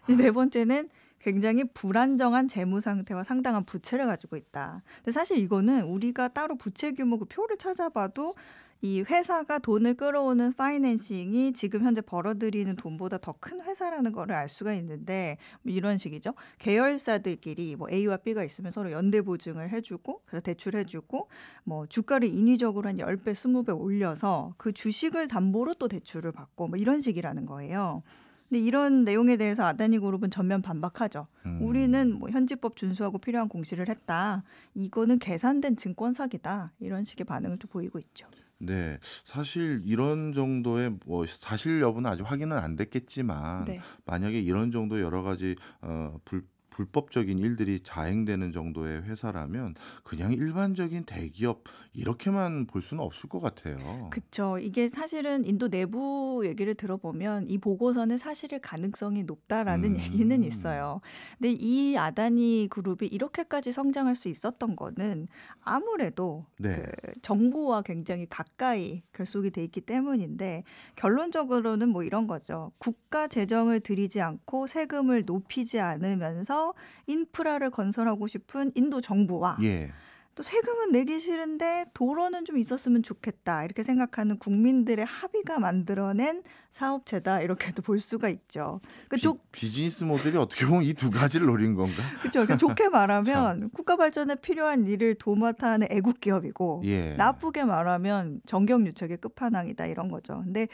Speaker 3: 이 네 번째는 굉장히 불안정한 재무 상태와 상당한 부채를 가지고 있다. 근데 사실 이거는 우리가 따로 부채 규모 그 표를 찾아봐도 이 회사가 돈을 끌어오는 파이낸싱이 지금 현재 벌어들이는 돈보다 더 큰 회사라는 거를 알 수가 있는데 뭐 이런 식이죠. 계열사들끼리 뭐 A와 B가 있으면 서로 연대 보증을 해주고 그래서 대출해주고 뭐 주가를 인위적으로 한 10배, 20배 올려서 그 주식을 담보로 또 대출을 받고 뭐 이런 식이라는 거예요. 근데 이런 내용에 대해서 아다니 그룹은 전면 반박하죠. 우리는 뭐 현지법 준수하고 필요한 공시를 했다. 이거는 계산된 증권 사기다. 이런 식의 반응을 또 보이고 있죠.
Speaker 1: 네, 사실 이런 정도의 뭐 사실 여부는 아직 확인은 안 됐겠지만
Speaker 3: 네.
Speaker 1: 만약에 이런 정도 여러 가지 불법적인 일들이 자행되는 정도의 회사라면 그냥 일반적인 대기업 이렇게만 볼 수는 없을 것 같아요.
Speaker 3: 그렇죠. 이게 사실은 인도 내부 얘기를 들어보면 이 보고서는 사실일 가능성이 높다라는 얘기는 있어요. 근데 이 아다니 그룹이 이렇게까지 성장할 수 있었던 거는 아무래도
Speaker 1: 네.
Speaker 3: 그 정부와 굉장히 가까이 결속이 돼 있기 때문인데 결론적으로는 뭐 이런 거죠. 국가 재정을 들이지 않고 세금을 높이지 않으면서 인프라를 건설하고 싶은 인도 정부와
Speaker 1: 예.
Speaker 3: 또 세금은 내기 싫은데 도로는 좀 있었으면 좋겠다 이렇게 생각하는 국민들의 합의가 만들어낸 사업체다 이렇게도 볼 수가 있죠.
Speaker 1: 비즈니스 모델이 어떻게 보면 이 두 가지를 노린 건가?
Speaker 3: 그렇죠. 좋게 말하면 국가 발전에 필요한 일을 도맡아 하는 애국 기업이고
Speaker 1: 예.
Speaker 3: 나쁘게 말하면 정경유착의 끝판왕이다 이런 거죠. 근데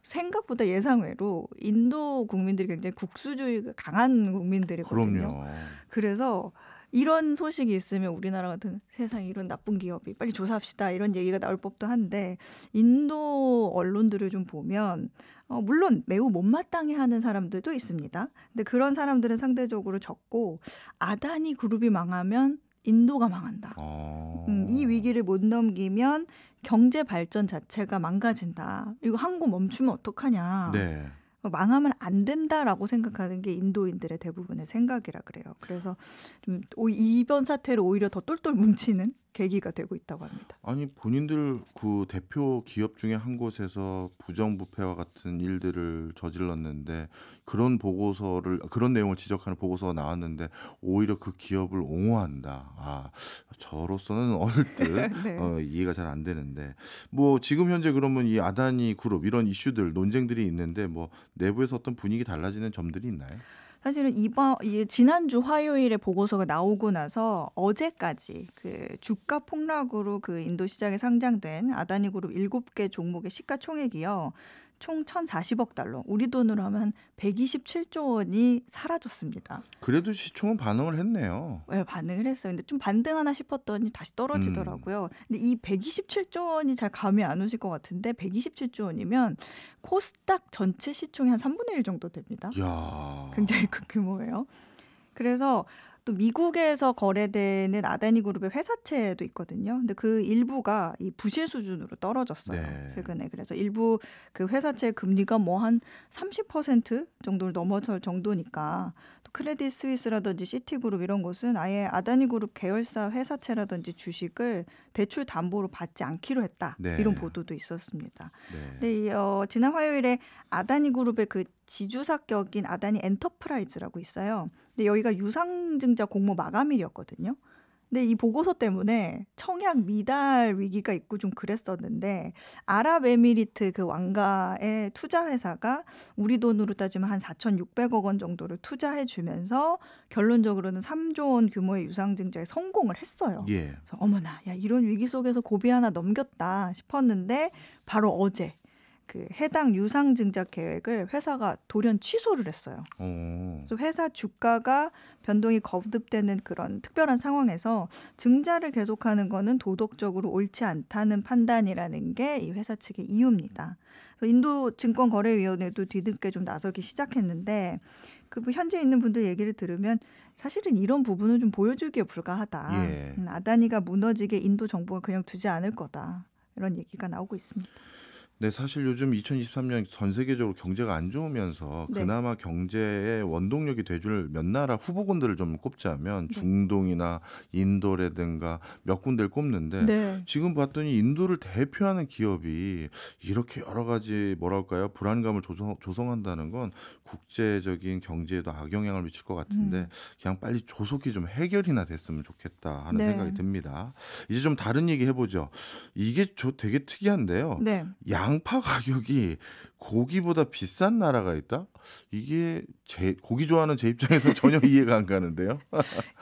Speaker 3: 생각보다 예상외로 인도 국민들이 굉장히 국수주의가 강한 국민들이거든요.
Speaker 1: 그럼요.
Speaker 3: 그래서 이런 소식이 있으면 우리나라 같은 세상에 이런 나쁜 기업이 빨리 조사합시다 이런 얘기가 나올 법도 한데 인도 언론들을 좀 보면 물론 매우 못마땅해하는 사람들도 있습니다. 근데 그런 사람들은 상대적으로 적고 아다니 그룹이 망하면 인도가 망한다. 이 위기를 못 넘기면 경제 발전 자체가 망가진다. 이거 항구 멈추면 어떡하냐.
Speaker 1: 네.
Speaker 3: 망하면 안 된다라고 생각하는 게 인도인들의 대부분의 생각이라 그래요. 그래서 좀 이번 사태를 오히려 더 똘똘 뭉치는 계기가 되고 있다고 합니다.
Speaker 1: 아니 본인들 그 대표 기업 중에 한 곳에서 부정부패와 같은 일들을 저질렀는데 그런 내용을 지적하는 보고서가 나왔는데 오히려 그 기업을 옹호한다. 아, 저로서는 언뜻
Speaker 3: 네.
Speaker 1: 이해가 잘 안 되는데 뭐 지금 현재 그러면 이 아다니 그룹 이런 이슈들 논쟁들이 있는데 뭐 내부에서 어떤 분위기 달라지는 점들이 있나요?
Speaker 3: 사실은 지난주 화요일에 보고서가 나오고 나서 어제까지 그 주가 폭락으로 그 인도 시장에 상장된 아다니 그룹 7개 종목의 시가총액이요. 총 1,040억 달러, 우리 돈으로 하면 127조 원이 사라졌습니다.
Speaker 1: 그래도 시총은 반응을 했네요.
Speaker 3: 네, 반응을 했어요. 근데 좀 반등하나 싶었더니 다시 떨어지더라고요. 근데 이 127조 원이 잘 감이 안 오실 것 같은데 127조 원이면 코스닥 전체 시총이 한 3분의 1 정도 됩니다.
Speaker 1: 이야.
Speaker 3: 굉장히 큰 규모예요. 그래서 또 미국에서 거래되는 아다니 그룹의 회사채도 있거든요. 근데 그 일부가 이 부실 수준으로 떨어졌어요.
Speaker 1: 네.
Speaker 3: 최근에. 그래서 일부 그 회사채 금리가 뭐 한 30% 정도를 넘어설 정도니까 또 크레딧 스위스라든지 시티그룹 이런 곳은 아예 아다니 그룹 계열사 회사채라든지 주식을 대출 담보로 받지 않기로 했다.
Speaker 1: 네.
Speaker 3: 이런 보도도 있었습니다.
Speaker 1: 네.
Speaker 3: 근데 지난 화요일에 아다니 그룹의 그 지주사격인 아다니 엔터프라이즈라고 있어요. 근데 여기가 유상증자 공모 마감일이었거든요. 근데 이 보고서 때문에 청약 미달 위기가 있고 좀 그랬었는데 아랍에미리트 그 왕가의 투자 회사가 우리 돈으로 따지면 한 4,600억 원 정도를 투자해 주면서 결론적으로는 3조 원 규모의 유상증자에 성공을 했어요.
Speaker 1: 예.
Speaker 3: 그래서 어머나, 야 이런 위기 속에서 고비 하나 넘겼다 싶었는데 바로 어제 그 해당 유상 증자 계획을 회사가 돌연 취소를 했어요.
Speaker 1: 어.
Speaker 3: 그래서 회사 주가가 변동이 거듭되는 그런 특별한 상황에서 증자를 계속하는 거는 도덕적으로 옳지 않다는 판단이라는 게 이 회사 측의 이유입니다. 그래서 인도 증권거래위원회도 뒤늦게 좀 나서기 시작했는데 그 현지에 있는 분들 얘기를 들으면 사실은 이런 부분은 좀 보여주기에 불과하다.
Speaker 1: 예.
Speaker 3: 아다니가 무너지게 인도 정부가 그냥 두지 않을 거다. 이런 얘기가 나오고 있습니다.
Speaker 1: 네, 사실 요즘 2023년 전 세계적으로 경제가 안 좋으면서
Speaker 3: 네.
Speaker 1: 그나마 경제의 원동력이 돼줄 몇 나라 후보군들을 좀 꼽자면
Speaker 3: 네.
Speaker 1: 중동이나 인도라든가 몇 군데를 꼽는데
Speaker 3: 네.
Speaker 1: 지금 봤더니 인도를 대표하는 기업이 이렇게 여러 가지 뭐랄까요 불안감을 조성한다는 건 국제적인 경제에도 악영향을 미칠 것 같은데 그냥 빨리 조속히 좀 해결이나 됐으면 좋겠다 하는
Speaker 3: 네.
Speaker 1: 생각이 듭니다. 이제 좀 다른 얘기 해보죠. 이게 되게 특이한데요.
Speaker 3: 네.
Speaker 1: 양파 가격이 고기보다 비싼 나라가 있다? 이게 고기 좋아하는 제 입장에서 전혀 이해가 안 가는데요.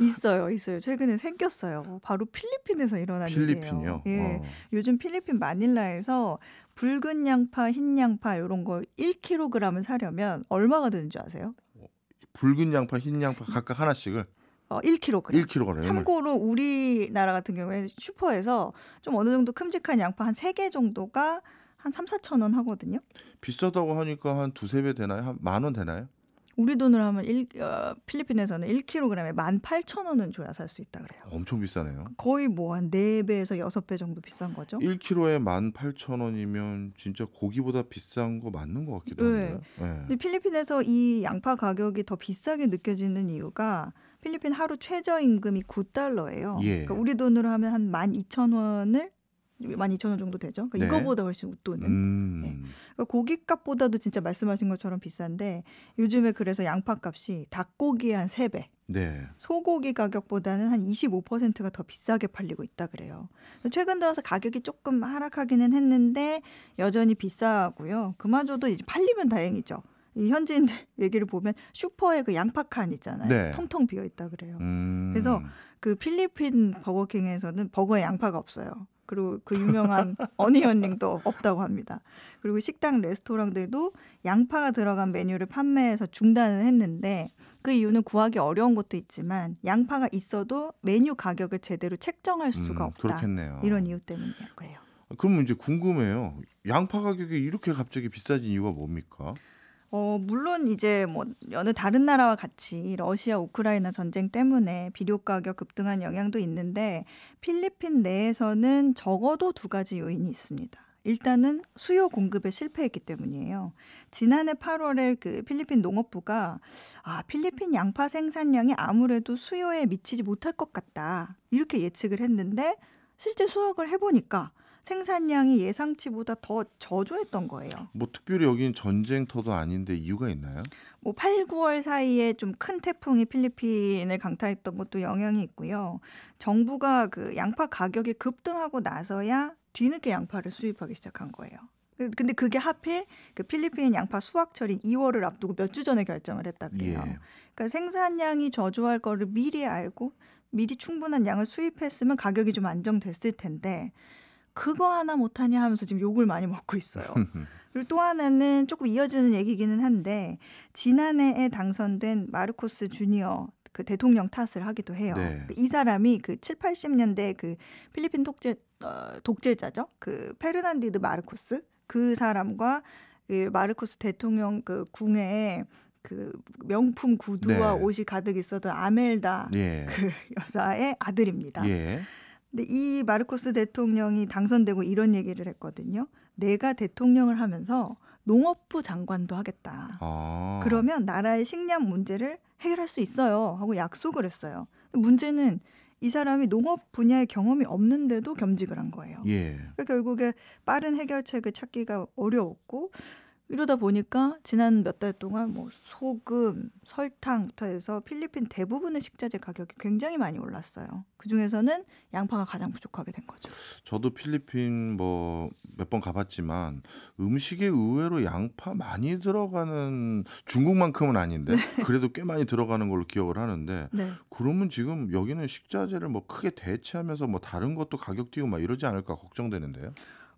Speaker 3: 있어요, 있어요. 최근에 생겼어요. 바로 필리핀에서 일어난
Speaker 1: 필리핀이요.
Speaker 3: 일이에요. 예, 요즘 필리핀 마닐라에서 붉은 양파, 흰 양파 이런 거 1kg을 사려면 얼마가 드는 줄 아세요?
Speaker 1: 붉은 양파, 흰 양파 각각 하나씩을
Speaker 3: 1kg.
Speaker 1: 1kg을.
Speaker 3: 참고로 우리나라 같은 경우에 슈퍼에서 좀 어느 정도 큼직한 양파 한 3개 정도가 한 3-4천 원 하거든요.
Speaker 1: 비싸다고 하니까 한 두세 배 되나요? 한 10,000원 되나요?
Speaker 3: 우리 돈으로 하면 필리핀에서는 1kg에 18,000원은 줘야 살 수 있다 그래요.
Speaker 1: 엄청 비싸네요.
Speaker 3: 거의 뭐 한 4배에서 6배 정도 비싼 거죠.
Speaker 1: 1kg에 18,000원이면 진짜 고기보다 비싼 거 맞는 것 같기도
Speaker 3: 네.
Speaker 1: 한데요. 네.
Speaker 3: 근데 필리핀에서 이 양파 가격이 더 비싸게 느껴지는 이유가 필리핀 하루 최저임금이 9달러예요.
Speaker 1: 예.
Speaker 3: 그러니까 우리 돈으로 하면 한 12,000원 정도 되죠. 그러니까
Speaker 1: 네.
Speaker 3: 이거보다 훨씬 웃도는. 네. 그러니까 고기값보다도 진짜 말씀하신 것처럼 비싼데 요즘에 그래서 양파값이 닭고기의 한 3배,
Speaker 1: 네.
Speaker 3: 소고기 가격보다는 한 25%가 더 비싸게 팔리고 있다 그래요. 최근 들어서 가격이 조금 하락하기는 했는데 여전히 비싸고요. 그마저도 이제 팔리면 다행이죠. 이 현지인들 얘기를 보면 슈퍼에 그 양파 칸 있잖아요.
Speaker 1: 네.
Speaker 3: 텅텅 비어 있다 그래요. 그래서 그 필리핀 버거킹에서는 버거에 양파가 없어요. 그리고 그 유명한 어니언링도 없다고 합니다. 그리고 식당, 레스토랑들도 양파가 들어간 메뉴를 판매해서 중단을 했는데 그 이유는 구하기 어려운 것도 있지만 양파가 있어도 메뉴 가격을 제대로 책정할 수가 없다.
Speaker 1: 그렇겠네요.
Speaker 3: 이런 이유 때문이에요. 그래요.
Speaker 1: 그럼 이제 궁금해요. 양파 가격이 이렇게 갑자기 비싸진 이유가 뭡니까?
Speaker 3: 물론 이제 뭐 여느 다른 나라와 같이 러시아 우크라이나 전쟁 때문에 비료 가격 급등한 영향도 있는데 필리핀 내에서는 적어도 2가지 요인이 있습니다. 일단은 수요 공급에 실패했기 때문이에요. 지난해 8월에 그 필리핀 농업부가 필리핀 양파 생산량이 아무래도 수요에 미치지 못할 것 같다. 이렇게 예측을 했는데 실제 수확을 해보니까 생산량이 예상치보다 더 저조했던 거예요.
Speaker 1: 뭐 특별히 여긴 전쟁터도 아닌데 이유가 있나요?
Speaker 3: 뭐 8, 9월 사이에 좀 큰 태풍이 필리핀을 강타했던 것도 영향이 있고요. 정부가 그 양파 가격이 급등하고 나서야 뒤늦게 양파를 수입하기 시작한 거예요. 근데 그게 하필 그 필리핀 양파 수확철인 2월을 앞두고 몇 주 전에 결정을 했다 그래요.
Speaker 1: 예.
Speaker 3: 그러니까 생산량이 저조할 거를 미리 알고 미리 충분한 양을 수입했으면 가격이 좀 안정됐을 텐데 그거 하나 못하냐 하면서 지금 욕을 많이 먹고 있어요. 그리고 또 하나는 조금 이어지는 얘기기는 한데 지난해에 당선된 마르코스 주니어 그 대통령 탓을 하기도 해요.
Speaker 1: 네.
Speaker 3: 이 사람이 그 7, 80년대 그 필리핀 독재자죠. 그 페르난디드 마르코스 그 사람과 그 마르코스 대통령 그 궁에 그 명품 구두와
Speaker 1: 네.
Speaker 3: 옷이 가득 있었던 아멜다
Speaker 1: 예.
Speaker 3: 그 여자의 아들입니다.
Speaker 1: 예.
Speaker 3: 근데 이 마르코스 대통령이 당선되고 이런 얘기를 했거든요. 내가 대통령을 하면서 농업부 장관도 하겠다. 그러면 나라의 식량 문제를 해결할 수 있어요. 하고 약속을 했어요. 문제는 이 사람이 농업 분야의 경험이 없는데도 겸직을 한 거예요.
Speaker 1: 예.
Speaker 3: 그러니까 결국에 빠른 해결책을 찾기가 어려웠고 이러다 보니까 지난 몇 달 동안 뭐 소금, 설탕부터 해서 필리핀 대부분의 식자재 가격이 굉장히 많이 올랐어요. 그중에서는 양파가 가장 부족하게 된 거죠.
Speaker 1: 저도 필리핀 뭐 몇 번 가봤지만 음식에 의외로 양파 많이 들어가는 중국만큼은 아닌데 그래도 꽤 많이 들어가는 걸로 기억을 하는데
Speaker 3: 네.
Speaker 1: 그러면 지금 여기는 식자재를 뭐 크게 대체하면서 뭐 다른 것도 가격 뛰고 막 이러지 않을까 걱정되는데요.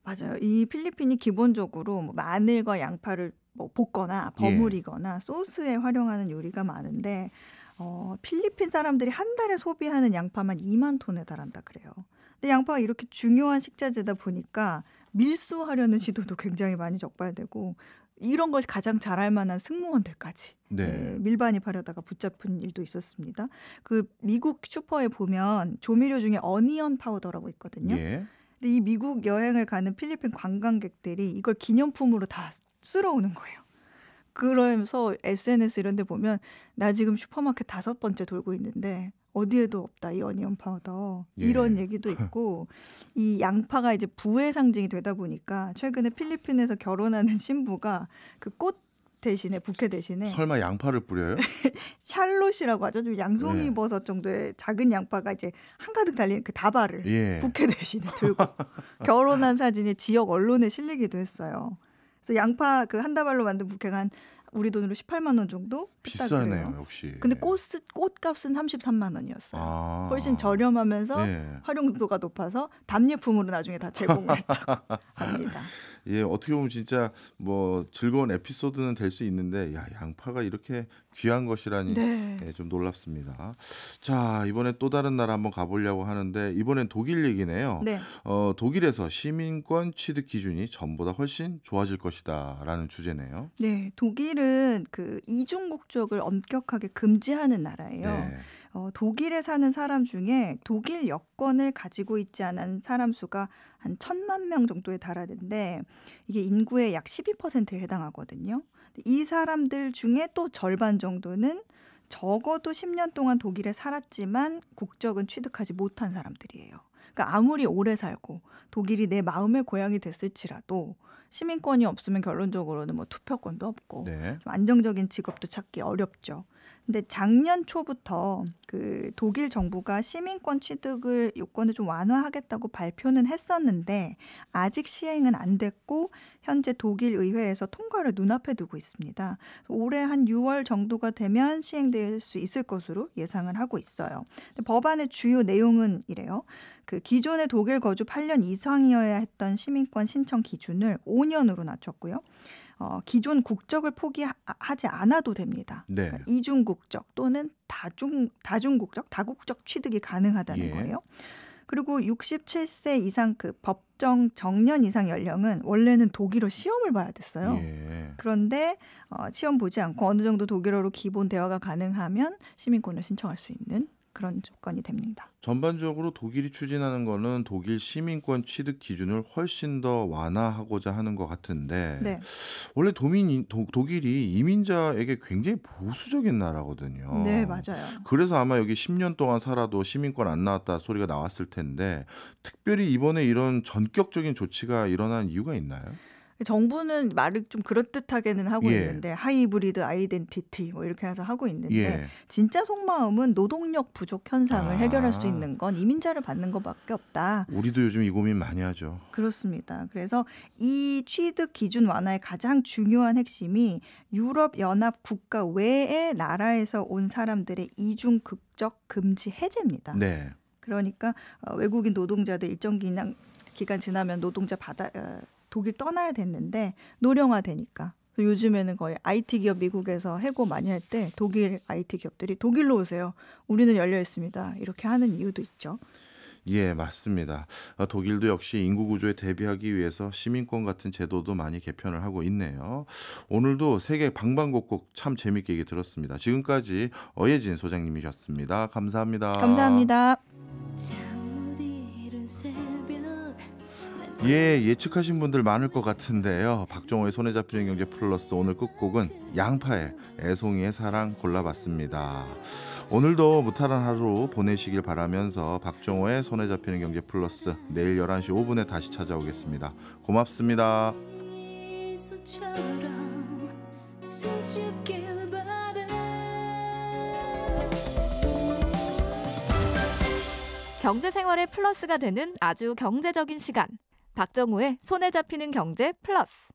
Speaker 3: 맞아요. 이 필리핀이 기본적으로 뭐 마늘과 양파를 뭐 볶거나 버무리거나 소스에 활용하는 요리가 많은데 필리핀 사람들이 한 달에 소비하는 양파만 2만 톤에 달한다 그래요. 근데 양파가 이렇게 중요한 식자재다 보니까 밀수하려는 시도도 굉장히 많이 적발되고 이런 걸 가장 잘할 만한 승무원들까지
Speaker 1: 네.
Speaker 3: 밀반입하려다가 붙잡힌 일도 있었습니다. 그 미국 슈퍼에 보면 조미료 중에 어니언 파우더라고 있거든요.
Speaker 1: 예.
Speaker 3: 근데 이 미국 여행을 가는 필리핀 관광객들이 이걸 기념품으로 다 쓸어오는 거예요. 그러면서 SNS 이런 데 보면 나 지금 슈퍼마켓 5번째 돌고 있는데 어디에도 없다 이 어니언 파우더
Speaker 1: 예.
Speaker 3: 이런 얘기도 있고 이 양파가 이제 부의 상징이 되다 보니까 최근에 필리핀에서 결혼하는 신부가 그 꽃 대신에 부케 대신에
Speaker 1: 설마 양파를 뿌려요?
Speaker 3: 샬롯이라고 하죠. 좀 양송이
Speaker 1: 네.
Speaker 3: 버섯 정도의 작은 양파가 이제 한가득 달린 그 다발을
Speaker 1: 예.
Speaker 3: 부케 대신에 들고 결혼한 사진이 지역 언론에 실리기도 했어요. 그래서 양파 그 한 다발로 만든 부케가 한 우리 돈으로 18만 원 정도 했다
Speaker 1: 비싸네요,
Speaker 3: 그래요.
Speaker 1: 역시.
Speaker 3: 근데 꽃값은 33만 원이었어요.
Speaker 1: 아.
Speaker 3: 훨씬 저렴하면서
Speaker 1: 예.
Speaker 3: 활용도가 높아서 답례품으로 나중에 다 제공을 했다고 합니다.
Speaker 1: 예, 어떻게 보면 진짜 뭐 즐거운 에피소드는 될 수 있는데 야, 양파가 이렇게 귀한 것이라니
Speaker 3: 네.
Speaker 1: 예, 좀 놀랍습니다. 자, 이번에 또 다른 나라 한번 가보려고 하는데 이번엔 독일 얘기네요.
Speaker 3: 네.
Speaker 1: 독일에서 시민권 취득 기준이 전보다 훨씬 좋아질 것이다라는 주제네요.
Speaker 3: 네, 독일은 그 이중 국적을 엄격하게 금지하는 나라예요.
Speaker 1: 네.
Speaker 3: 독일에 사는 사람 중에 독일 여권을 가지고 있지 않은 사람 수가 한 1,000만 명 정도에 달하는데 이게 인구의 약 12%에 해당하거든요. 이 사람들 중에 또 절반 정도는 적어도 10년 동안 독일에 살았지만 국적은 취득하지 못한 사람들이에요. 그러니까 아무리 오래 살고 독일이 내 마음의 고향이 됐을지라도 시민권이 없으면 결론적으로는 뭐 투표권도 없고
Speaker 1: 네.
Speaker 3: 좀 안정적인 직업도 찾기 어렵죠. 근데 작년 초부터 그 독일 정부가 시민권 취득을 요건을 좀 완화하겠다고 발표는 했었는데 아직 시행은 안 됐고 현재 독일 의회에서 통과를 눈앞에 두고 있습니다. 올해 한 6월 정도가 되면 시행될 수 있을 것으로 예상을 하고 있어요. 근데 법안의 주요 내용은 이래요. 그 기존의 독일 거주 8년 이상이어야 했던 시민권 신청 기준을 5년으로 낮췄고요. 기존 국적을 포기하지 않아도 됩니다.
Speaker 1: 네.
Speaker 3: 그러니까 이중 국적 또는 다중국적, 다국적 취득이 가능하다는
Speaker 1: 예.
Speaker 3: 거예요. 그리고 67세 이상 그 법정 정년 이상 연령은 원래는 독일어 시험을 봐야 됐어요.
Speaker 1: 예.
Speaker 3: 그런데 시험 보지 않고 어느 정도 독일어로 기본 대화가 가능하면 시민권을 신청할 수 있는 그런 조건이 됩니다.
Speaker 1: 전반적으로 독일이 추진하는 거는 독일 시민권 취득 기준을 훨씬 더 완화하고자 하는 것 같은데
Speaker 3: 네.
Speaker 1: 원래 독일이 이민자에게 굉장히 보수적인 나라거든요.
Speaker 3: 네, 맞아요.
Speaker 1: 그래서 아마 여기 10년 동안 살아도 시민권 안 나왔다 소리가 나왔을 텐데 특별히 이번에 이런 전격적인 조치가 일어난 이유가 있나요?
Speaker 3: 정부는 말을 좀 그럴듯하게는 하고
Speaker 1: 예.
Speaker 3: 있는데 하이브리드 아이덴티티 뭐 이렇게 해서 하고 있는데
Speaker 1: 예.
Speaker 3: 진짜 속마음은 노동력 부족 현상을
Speaker 1: 아.
Speaker 3: 해결할 수 있는 건 이민자를 받는 것밖에 없다.
Speaker 1: 우리도 요즘 이 고민 많이 하죠.
Speaker 3: 그렇습니다. 그래서 이 취득 기준 완화의 가장 중요한 핵심이 유럽 연합 국가 외의 나라에서 온 사람들의 이중 국적 금지 해제입니다.
Speaker 1: 네.
Speaker 3: 그러니까 외국인 노동자들 일정 기간 지나면 독일 떠나야 됐는데 노령화되니까 요즘에는 거의 IT 기업 미국에서 해고 많이 할 때 독일 IT 기업들이 독일로 오세요. 우리는 열려 있습니다. 이렇게 하는 이유도 있죠.
Speaker 1: 예, 맞습니다. 독일도 역시 인구 구조에 대비하기 위해서 시민권 같은 제도도 많이 개편을 하고 있네요. 오늘도 세계 방방곡곡 참 재밌게 얘기 들었습니다. 지금까지 어예진 소장님이셨습니다. 감사합니다.
Speaker 3: 감사합니다.
Speaker 1: 예, 예측하신 분들 많을 것 같은데요. 박정호의 손에 잡히는 경제 플러스 오늘 끝곡은 양파의 애송이의 사랑 골라봤습니다. 오늘도 무탈한 하루 보내시길 바라면서 박정호의 손에 잡히는 경제 플러스 내일 11시 5분에 다시 찾아오겠습니다. 고맙습니다.
Speaker 4: 경제 생활의 플러스가 되는 아주 경제적인 시간. 박정호의 손에 잡히는 경제 플러스.